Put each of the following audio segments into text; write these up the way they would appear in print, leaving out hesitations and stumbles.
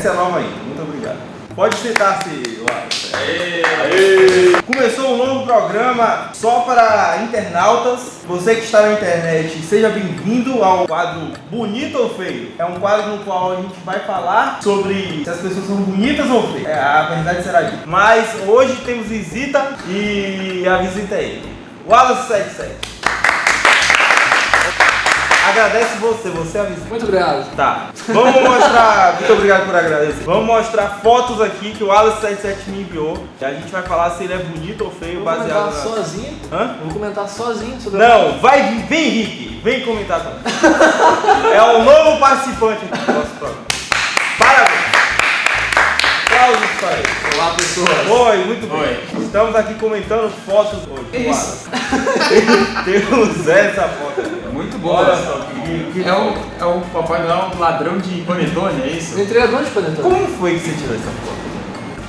Essa é nova ainda. Muito obrigado. Pode sentar-se, Wallace. Aê. Começou um novo programa só para internautas. Você que está na internet, seja bem-vindo ao quadro Bonito ou Feio. É um quadro no qual a gente vai falar sobre se as pessoas são bonitas ou feias. A verdade será dita. Mas hoje temos visita e a visita é ele, Wallace 77. Agradece você é a visita. Muito obrigado. Tá, vamos mostrar, muito obrigado por agradecer. Vamos mostrar fotos aqui que o Wallace77 me enviou. E a gente vai falar se ele é bonito ou feio, baseado na... Vou comentar sozinho? Hã? Vou comentar sozinho sobre Não, vem Rick, vem comentar também. É um novo participante aqui do nosso programa. Parabéns. Aplausos para ele. Olá, pessoas. Oi, muito bem. Oi. Estamos aqui comentando fotos hoje. Que isso? Temos essa foto aqui. Muito boa. Olha só, é o Papai Noel ladrão de panetone, é isso? Eu entregador de panetone. Como foi que você tirou essa foto?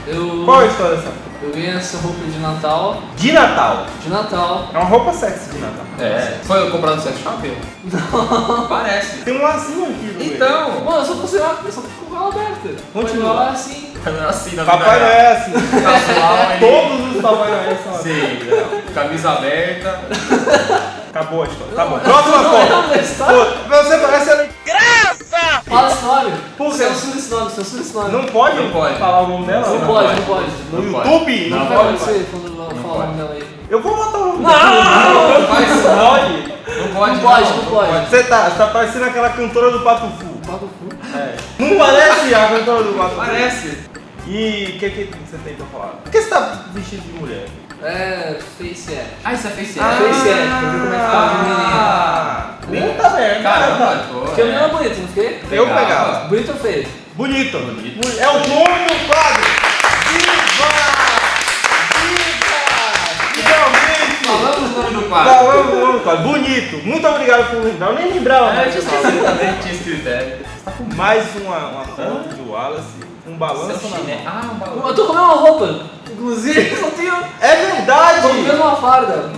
Eu... Qual a história dessa foto? Eu ganhei essa roupa de Natal. De Natal. De Natal. É uma roupa sexy de Natal. É. Foi comprado no sex shop? Não. Parece. Tem um lacinho aqui no meio. Então. Mano, eu só tô com ela aberta. Continua. Papai Noel é assim. Assim, na Papai Noel é assim. Casual, ele... Todos os Papai Noel são assim. Sim, camisa aberta. Acabou a história. Tá bom. Próxima foto. Você parece ela. Graça! Fala esse nome. Por quê? Censura esse nome. Não pode? Não pode. Falar o nome dela? Não pode. No Não pode. YouTube? Não O que vai pode. acontecer quando eu falar o nome dela aí? Eu vou botar o nome Não! Não faz isso, não. Pode? Não pode. Você tá parecendo aquela cantora do Pato Fu. Pato Fu. É. Não parece a cantora do Pato Fu? Parece. E o que você tem pra falar? Por que você tá vestido de mulher? É, Face App. Ah, isso é face Face App, pra ver como é que tá o menino. Nem tá bem. Caramba, pô. Fiquei menina bonita, não fiquei? Eu pegava. Bonito ou feio? Bonito. É o nome do quadro. Viva! Finalmente! Falamos o nome do quadro. Falamos o nome do quadro. Bonito. Muito obrigado por lembrar. Eu nem lembrava. Eu tinha esquecido também, tinha escrito. Mais uma foto do Wallace. Um balanço na mão. Ah, um balanço. Eu tô comendo uma roupa. Inclusive, eu tenho... É verdade! Tô comendo uma farda.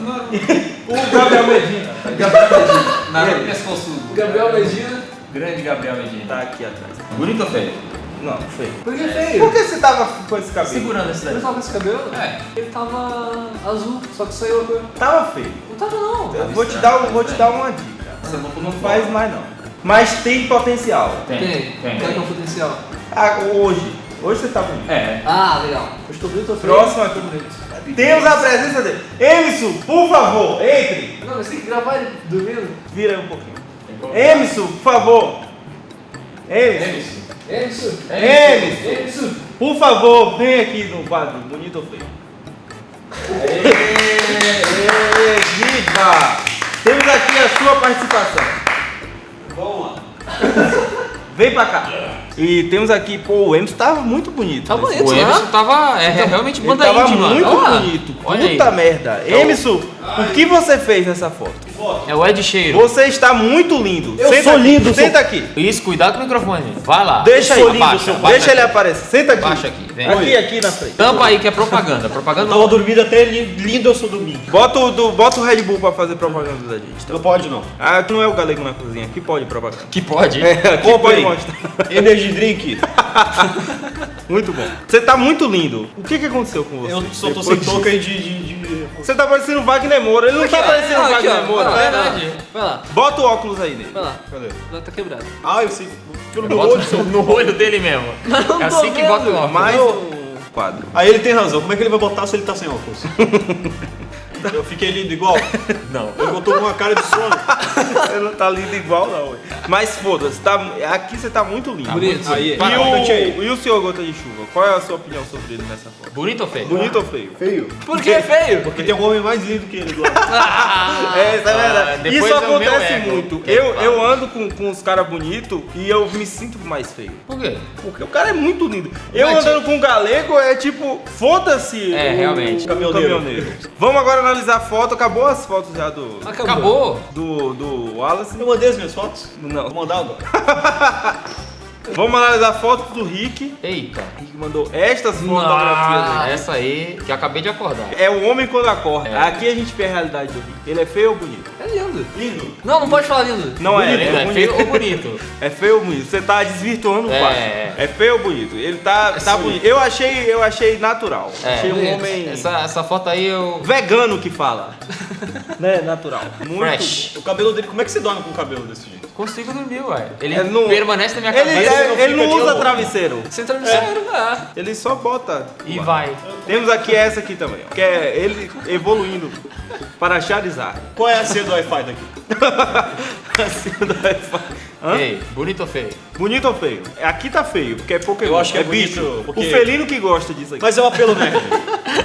O Gabriel Medina. Gabriel Medina. Naruto pescoçudo. Gabriel Medina. Grande Gabriel Medina. Tá aqui atrás. Bonito ou feio? Não, feio. Por que feio? Por que você tava com esse cabelo? Segurando esse Ele daí. tava com esse cabelo? É. Ele tava azul, só que saiu a cor. Tava feio. Não tava não. Eu vou te dar uma dica. Você Não faz mais não. Mas tem potencial. Tem. Qual que é o potencial? Ah, hoje você tá bonito. É. Ah, legal. Eu estou bonito ou feio? Próximo aqui bonito. Temos a presença dele. Emerson, por favor, entre. Não, mas tem que gravar ele dormindo. Vira aí um pouquinho. Emerson, por favor. Emerson. Emerson, por favor, vem aqui no quadro Bonito ou Feio. Viva! Temos aqui a sua participação. Vamos lá. Vem pra cá. E temos aqui, o Emerson tava muito bonito. Tá bonito, O né? Emerson tava realmente Ele banda tava indie, mano. muito Olha lá. bonito. Olha aí. Puta merda. Emerson, o que você fez nessa foto? É o Ed Cheiro. Você está muito lindo. Eu Senta sou aqui, lindo, Senta aqui. Isso, cuidado com o microfone. Vai lá. Deixa aí. Abaixa, Deixa ele aparecer. Senta aqui. Abaixa aqui, vem. Aqui na frente. Tampa aí que é propaganda. Propaganda Tava dormindo até lindo eu sou domingo. Bota o Red Bull pra fazer propaganda da gente. Tá? Não pode não. Ah, tu não é o galego na cozinha. Aqui pode propaganda. que pode. Aqui pode Comprei. mostrar. Energy Drink. Muito bom. Você tá muito lindo. O que aconteceu com você? Eu só tô Depois sem disso? token de... Você tá parecendo o Wagner Moura. Ele não tá parecendo o Aqui, Wagner ó. Moura. Vai lá, verdade. Vai lá. Bota o óculos aí nele. Vai lá. Cadê? Vai, tá quebrado. Ah, eu sei. Pelo meu Bota olho, seu... no olho dele mesmo. Mas não É tô assim que vendo. bota o óculos. Mais um quadro. Aí ele tem razão. Como é que ele vai botar se ele tá sem óculos? Eu fiquei lindo igual? Não. Ele botou com uma cara de sono. Você não tá lindo igual, não. ué. Mas foda-se, tá, aqui você tá muito lindo. Bonito. Aí, E o senhor Gota de Chuva? Qual é a sua opinião sobre ele nessa foto? Bonito ou feio? Bonito ou feio? Feio. Por que é feio? Porque tem um homem mais lindo que ele do lado. Isso é verdade. depois Isso é o meu acontece ego muito. que Eu fala. ando com os caras bonitos e eu me sinto mais feio. Por quê? Porque o cara é muito lindo. Eu Mas, andando com um galego é tipo, foda-se. É, realmente. O caminhoneiro. Vamos agora analisar a foto. Acabou as fotos já do Acabou. Wallace? Eu mandei as minhas fotos? Não. Vou mandar agora. Vamos analisar a foto do Rick. Eita. Rick mandou estas fotografias Ah, aí. essa aí que eu acabei de acordar. É o homem quando acorda. É. Aqui a gente vê a realidade do Rick. Ele é feio ou bonito? É lindo. Lindo. Não, não pode falar lindo. Não é, Bonito, é é bonito. feio ou bonito? É feio ou bonito? Você tá desvirtuando o quadro. É. É feio ou bonito? Ele tá bonito. Eu achei natural. Achei um homem Essa foto aí eu... vegano que fala. Né? Natural. Muito. Fresh. O cabelo dele, como é que você dorme com o cabelo desse jeito? Consigo dormir, ué. Ele Ele não- permanece na minha Ele, cabeça. ele não fica de usa novo. travesseiro. Você entra no sério, lá. Ele só bota. E vai. Temos aqui essa aqui também, ó, que é ele evoluindo para Charizard. Qual é a senha do Wi-Fi daqui? Assim, do Wi-Fi. Hã? Ei, bonito ou feio? Bonito ou feio? Aqui tá feio, porque é Pokémon. Eu acho que é bicho. bonito, porque- O felino que gosta disso aqui. Mas é um apelo nerd.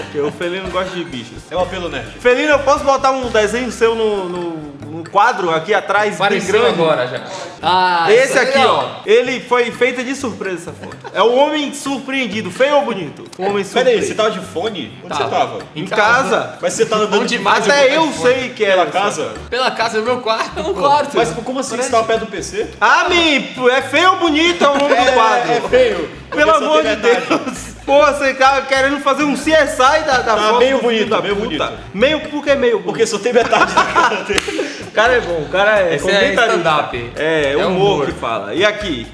Porque o felino gosta de bichos. É um apelo nerd. Felino, eu posso botar um desenho seu no quadro aqui atrás, bem Pareceu grande? agora já. Ah, Esse isso aí, aqui, ó, ele foi feita de surpresa essa foto. É o homem surpreendido, feio ou bonito? O homem Pera aí, surpreendido. você tava de fone? Onde você tava? Em casa. Mas você tá andando Onde de mais Até eu vou sei que pela era casa? Pela casa do meu quarto. No quarto. Mas como assim você tava perto do PC? Ah, é feio ou bonito é o nome do quadro? É feio. Pelo Porque só amor tem de metade. Deus. Pô, você tá querendo fazer um CSI da foto meio do filho bonito, da meio puta. bonito. Meio, por que meio bonito? Porque só tem metade da cara dele. O cara é bom, o cara é Esse é comentarista. stand-up. É É humor humor. que fala. E aqui,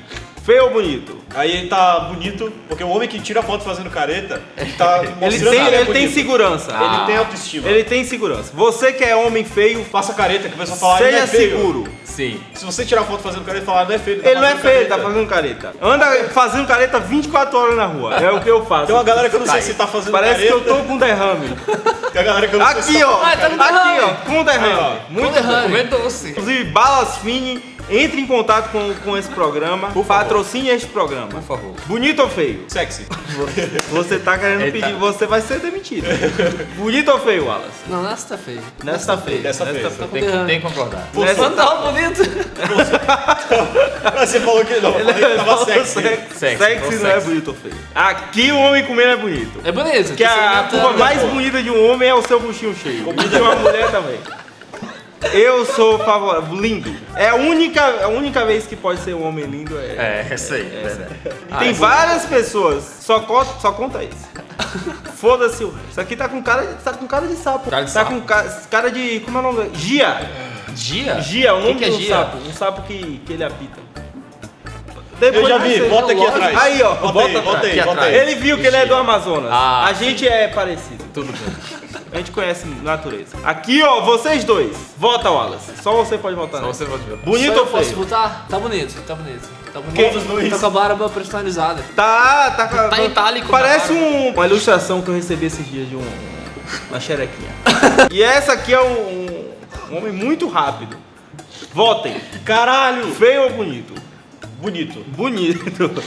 feio ou bonito? Aí ele tá bonito, porque o homem que tira foto fazendo careta tá Ele mostrando tem, que é ele tem bonito. segurança. Ele tem autoestima. Ele tem segurança. Você que é homem feio, Passa careta, começa a falar, ele seja não é feio. seguro. Sim. Se você tirar foto fazendo careta e falar, não é feio. Ele não é fazendo feio, ele tá careta. fazendo careta. Anda fazendo careta 24 horas na rua. É o que eu faço. Tem uma galera que eu não sei se tá fazendo Parece que careta. eu tô com derrame. Tem uma galera que eu não sei se Aqui, tá ó. Ah, tá com Aqui, derrame. ó. Com derrame. Aí, ó. Muito derrame. Comer doce. Inclusive, Balas Fini, entre em contato com esse programa. Por favor. Patrocine este programa. Por favor. Bonito ou feio? Sexy. Você tá querendo Eita. pedir, você vai ser demitido. Bonito ou feio, Wallace? Não, nessa tá feio. Nessa feio. Dessa feio. Tá com Tem derrame. que concordar. Nessa Mas tá bonito. Mas você falou que não, eu falei que tava sexy. Sexy Sexy, não é sexy. bonito ou feio. Aqui o homem comendo é bonito. É bonito. Que tá a segmentando. curva mais bonita de um homem é o seu buchinho cheio. E de uma mulher também. Eu sou favorável. Lindo. É a única vez que pode ser um homem lindo. Essa aí. Verdade. Tem várias pessoas, só conta isso. Foda-se o resto. Isso aqui tá com cara de sapo. Cara de tá sapo. com cara de. Como é o nome? Gia. Gia? Gia, o nome que é do Gia? sapo. Um sapo que ele apita. Eu já vi, você- bota aqui atrás. Aí, ó. Bota aí, bota aí, aqui bota atrás. aí. Ele viu que ele é do Amazonas. Ah, a gente é parecido. Tudo bem. A gente conhece natureza. Aqui, ó, vocês dois. Vota, Wallace. Só você pode votar. Só nesse. você pode ver. Bonito Só ou eu posso feio? botar? Tá bonito, tá bonito. Tá Todos bonito. Luiz. Tá com a barba personalizada. Tá Tá itálico, Parece na uma ilustração que eu recebi esses dias de uma xerequinha. E essa aqui é um homem muito rápido. Votem. Caralho! Feio ou bonito? Bonito. Bonito.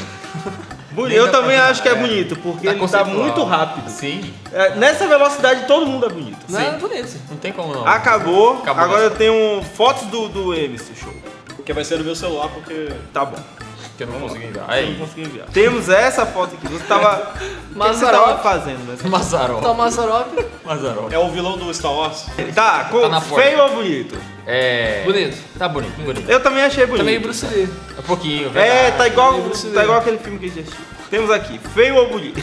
Nem Eu dá também pra acho que é imaginar, bonito, porque Tá ele tá conceitual. muito rápido. Sim. Nessa velocidade todo mundo é bonito. Não é bonito. Não tem como não. Acabou. Acabou. Agora eu tenho fotos do Emerson Show. Que vai ser no meu celular, porque... Tá bom. Que eu não consegui enviar. Eu não Aí. consegui enviar. Temos essa foto aqui. Você tava. O que você tava Mazarop. fazendo nessa Mazarop. Tá o Mazarop. Mazarop. É o vilão do Star Wars. Tá, Tá na porta. feio ou bonito? É. Bonito. Tá bonito, bonito. Eu também achei bonito. Também Bruce Lee. É um pouquinho, É, verdade. tá igual, Bruce Lee. tá igual aquele filme que a gente assistiu. Temos aqui, feio ou bonito?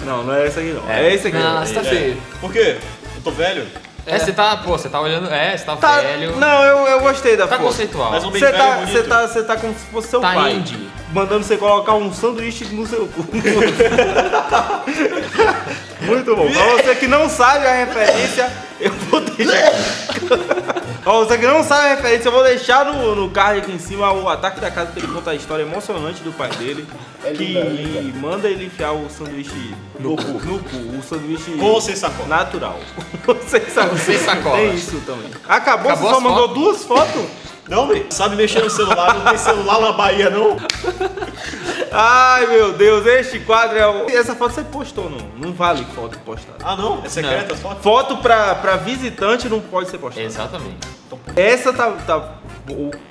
Não é esse aqui não. É esse aqui. Não, você tá feio. Por quê? Eu tô velho? Você tá, pô, você tá olhando. Você tá, Tá, velho. não, eu gostei da Tá foto. conceitual. Mas um bem Você velho tá, bonito. você tá como se fosse seu Tá pai. indie. Mandando você colocar um sanduíche no seu cu. Muito bom. Pra você que não sabe a referência, eu vou deixar aqui. Pra você que não sabe a referência, eu vou deixar no card aqui em cima o Ataque da Casa, que ele conta a história emocionante do pai dele. Que manda ele enfiar o sanduíche no cu. O sanduíche Com ou sem sacola? natural. Sem sacola. Tem isso também. Acabou, Acabou você só as mandou fotos? 2 fotos? Não, velho. Sabe mexer no celular? Não tem celular na Bahia, não? Ai meu Deus, este quadro é o... Essa foto você postou, não vale foto postada. Ah, não? É secreta as fotos? Foto pra visitante não pode ser postada. Exatamente. Essa tá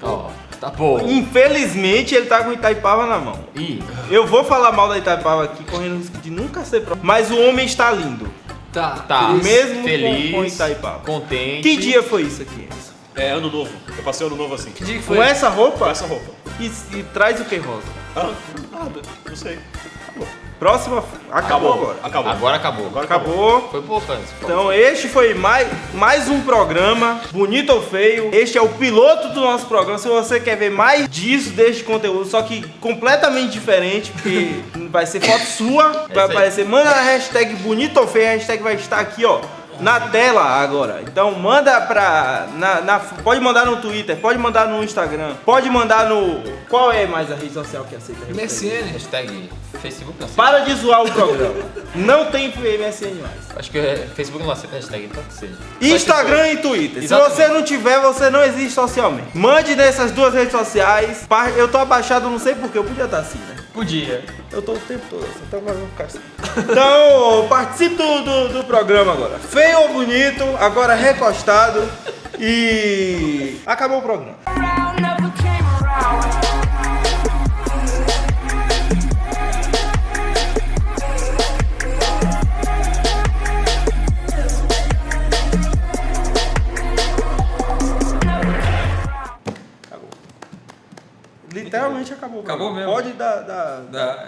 Ó, tá bom. infelizmente ele tá com Itaipava na mão. Ih, Eu vou falar mal da Itaipava aqui, correndo o risco de nunca ser próprio. Mas o homem está lindo. Tá. tá. feliz. Mesmo feliz, com Itaipava. contente. Que dia foi isso aqui, Enzo? É ano novo. Eu passei ano novo assim. Que dia que foi? Com essa roupa? Com essa roupa. E traz o que, Rosa? Ah, nada. Não sei. Tá bom. Próxima. Acabou agora. Acabou. Agora acabou. Agora Acabou. Foi pouco antes. Então este foi mais um programa, bonito ou feio. Este é o piloto do nosso programa. Se você quer ver mais disso, deste conteúdo, só que completamente diferente, porque vai ser foto sua, vai aparecer, manda a hashtag bonito ou feio, a hashtag vai estar aqui, ó, na tela agora. Então manda pra... pode mandar no Twitter, pode mandar no Instagram, pode mandar no... Qual é mais a rede social que aceita? MSN. Hashtag Facebook não aceita. Para de zoar o programa. Não tem MSN mais. Acho que Facebook não aceita hashtag, então que seja. Instagram e Twitter. Exatamente. Se você não tiver, você não existe socialmente. Mande nessas duas redes sociais. Eu tô abaixado, não sei porquê. Eu podia estar assim, né? Podia. Eu tô o tempo todo assim, então agora eu vou ficar assim. Então, participe do programa agora. Feio ou bonito, agora recostado. E acabou o programa. Literalmente acabou. Acabou mesmo? Pode dar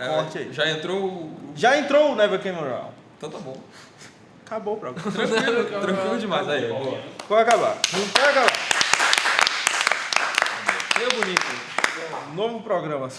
corte aí. Já entrou. Já entrou o Never Came Around. Então tá bom. Acabou o programa. Tranquilo demais aí. Boa. Pode acabar. Pode acabar. Feio bonito. Novo programa.